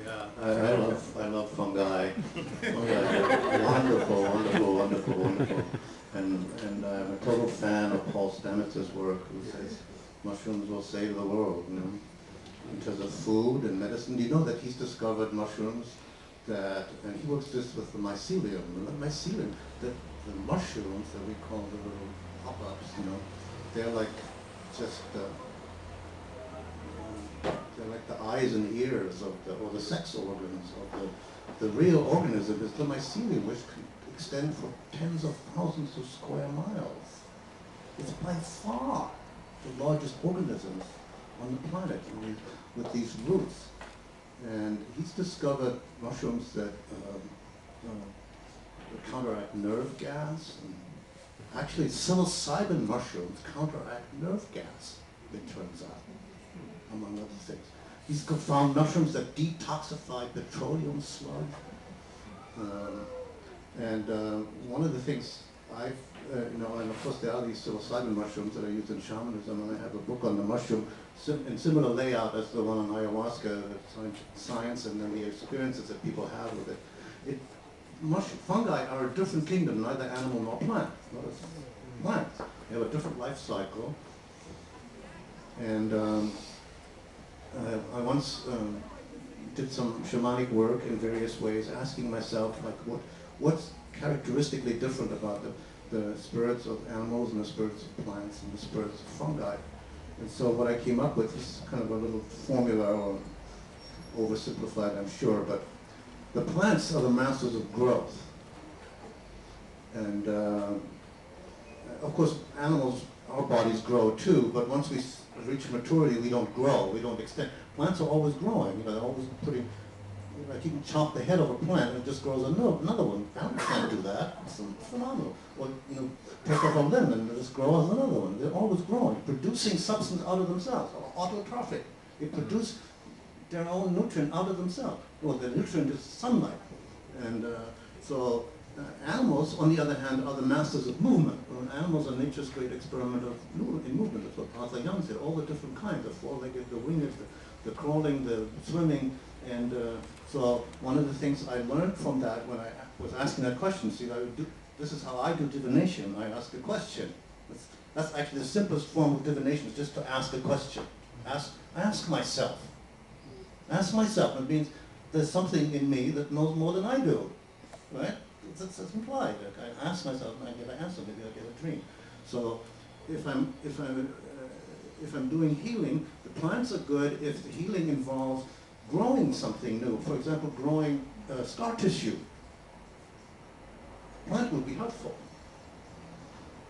Yeah, I love fungi. Fungi are wonderful, wonderful, wonderful, wonderful. And I'm a total fan of Paul Stamets' work, who says mushrooms will save the world, you know, in terms of food and medicine. Do you know that he's discovered mushrooms that, and he works this with the mycelium, that the mushrooms that we call the little pop-ups, you know, they're like just, they're like the eyes and ears of or the sex organs of the real organism is the mycelium, which can extend for tens of thousands of square miles. It's by far the largest organisms on the planet with these roots. And he's discovered mushrooms that counteract nerve gas. And actually, psilocybin mushrooms counteract nerve gas, it turns out, among other things. He's found mushrooms that detoxify petroleum sludge. One of the things I've, and of course there are these psilocybin mushrooms that are used in shamanism, and I have a book on the mushroom in similar layout as the one on ayahuasca, science and then the experiences that people have with it. Fungi are a different kingdom, neither animal nor plant. Plants. They have a different life cycle. And I once did some shamanic work in various ways, asking myself, like, what's characteristically different about the spirits of animals and the spirits of plants and the spirits of fungi. And so what I came up with is kind of a little formula, or oversimplified, I'm sure, but the plants are the masters of growth. And of course, animals, our bodies grow too, but once we reach maturity, we don't grow, we don't extend. Plants are always growing, they're always putting, like you can chop the head of a plant and it just grows another one. Animals can't do that. It's phenomenal. Or take off a limb and it just grows another one. They're always growing, producing substance out of themselves. Autotrophic. They produce their own nutrient out of themselves. Well, the nutrient is sunlight. And animals, on the other hand, are the masters of movement. Animals are nature's great experiment in movement. That's what Arthur Young said. All the different kinds, the four-legged, the winged, the crawling, the swimming. And so one of the things I learned from that when I was asking that question, this is how I do divination. I ask a question. That's actually the simplest form of divination, is just to ask a question. I ask myself. Ask myself. It means there's something in me that knows more than I do, right? That's implied. Like I ask myself, and I get an answer. Maybe I get a dream. So if I'm doing healing, the plants are good if the healing involves growing something new. For example, growing scar tissue. Plant would be helpful.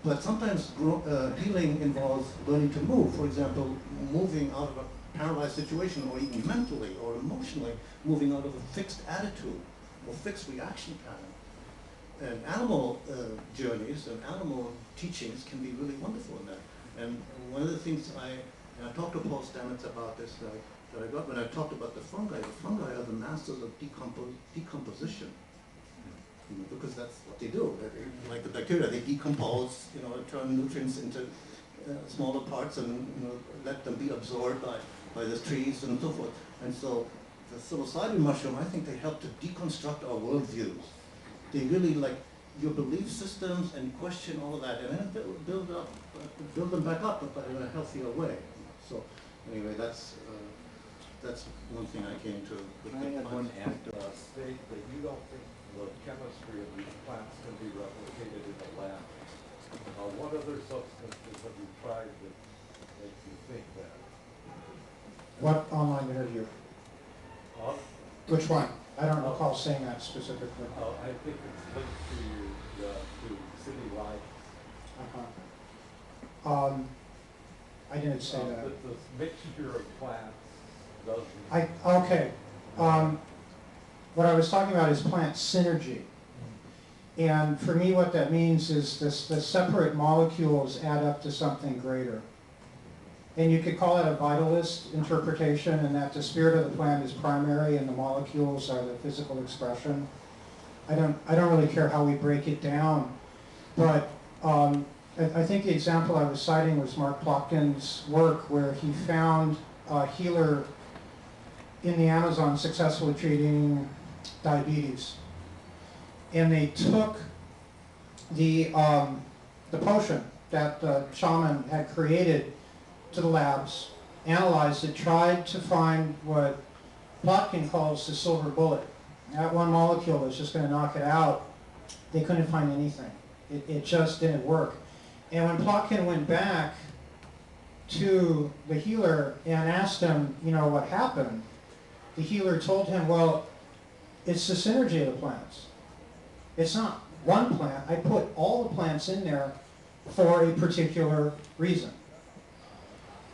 But sometimes healing involves learning to move. For example, moving out of a paralyzed situation, or even mentally or emotionally, moving out of a fixed attitude or fixed reaction pattern. And animal journeys and animal teachings can be really wonderful in that. And one of the things I talked to Paul Stamets about this, that I got when I talked about the fungi are the masters of decomposition. Because that's what they do. Like the bacteria, they decompose, turn nutrients into smaller parts and let them be absorbed by the trees and so forth. And so the psilocybin mushroom, I think they help to deconstruct our worldviews. They really like your belief systems and question all of that, and then build them back up, but in a healthier way. So anyway, that's one thing I came to. Can I add one state that you don't think the chemistry of these plants can be replicated in the lab? What other substances have you tried that makes you think that? What online interview? Which one? I don't recall saying that specifically. I think it's linked to city life. I didn't say that. The mixture of plants doesn't. Okay. What I was talking about is plant synergy. And for me, what that means is the separate molecules add up to something greater. And you could call it a vitalist interpretation, and that the spirit of the plant is primary and the molecules are the physical expression. I don't really care how we break it down, but I think the example I was citing was Mark Plotkin's work, where he found healer in the Amazon successfully treating diabetes. And they took the potion that the shaman had created to the labs, analyzed it, tried to find what Plotkin calls the silver bullet. That one molecule was just going to knock it out. They couldn't find anything. It just didn't work. And when Plotkin went back to the healer and asked him, you know, what happened, the healer told him, well, it's the synergy of the plants. It's not one plant. I put all the plants in there for a particular reason.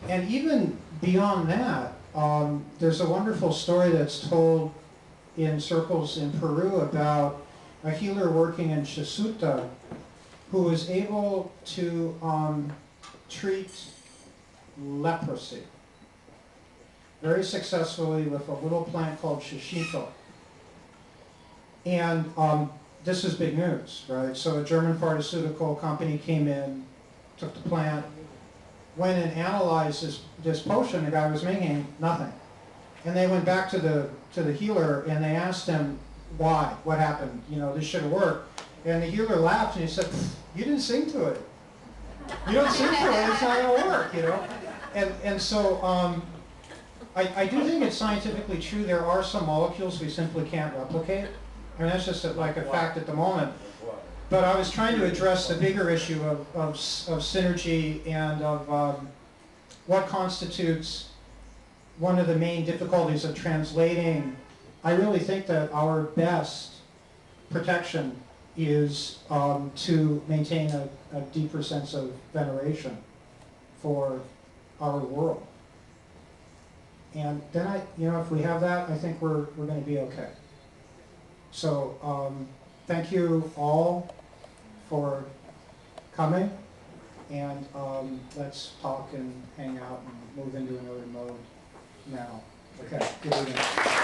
And even beyond that, there's a wonderful story that's told in circles in Peru about a healer working in Chasuta who was able to treat leprosy very successfully with a little plant called shishito. And this is big news, right? So a German pharmaceutical company came in, took the plant, went and analyzed this potion the guy was making, nothing. And they went back to the healer and they asked him why, what happened, you know, this should have worked. And the healer laughed and he said, you didn't sing to it. You don't sing to it, it's not going to work, you know. And so I do think it's scientifically true there are some molecules we simply can't replicate. I mean, that's just like a fact at the moment. But I was trying to address the bigger issue of synergy and of what constitutes one of the main difficulties of translating. I really think that our best protection is to maintain a deeper sense of veneration for our world. And then if we have that, I think we're going to be okay. So thank you all for coming, and let's talk and hang out and move into another mode now. Okay, good evening.